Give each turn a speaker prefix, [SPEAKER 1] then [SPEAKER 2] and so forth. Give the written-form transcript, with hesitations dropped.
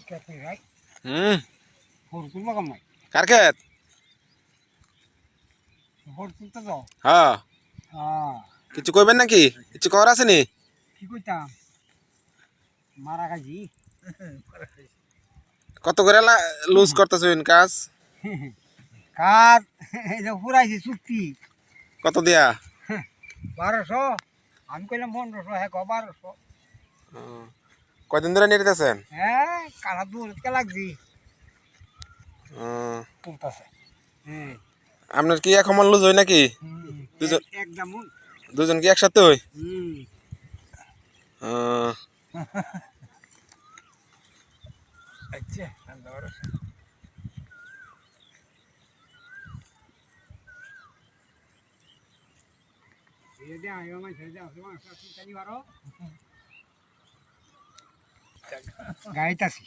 [SPEAKER 1] হুম
[SPEAKER 2] four তুলবো কামাই
[SPEAKER 1] কার ক্ষেত?
[SPEAKER 2] ফোর তুলতে যাও
[SPEAKER 1] হ্যাঁ কিছু কইবেন নাকি? কিছু কর আছে নি?
[SPEAKER 2] কি কইতাম মারা গাছি
[SPEAKER 1] কত করে লুজ করতেছেন কাজ?
[SPEAKER 2] কাজ এটা পুরাইছি চুক্তি
[SPEAKER 1] কত দিয়া?
[SPEAKER 2] 1200 আমি কইলাম 1500 হ্যাঁ 1200
[SPEAKER 1] কয়দিন ধরে নিতেছেন?
[SPEAKER 2] হ্যাঁ কালা দূর কে লাগছি
[SPEAKER 1] হুম,
[SPEAKER 2] তুলতাছে হ্যাঁ
[SPEAKER 1] আপনার কি এক সমান লুজ হয় নাকি? দুজন
[SPEAKER 2] একদম
[SPEAKER 1] দুজন কি একসাথে হয়?
[SPEAKER 2] আচ্ছা গাইতাছি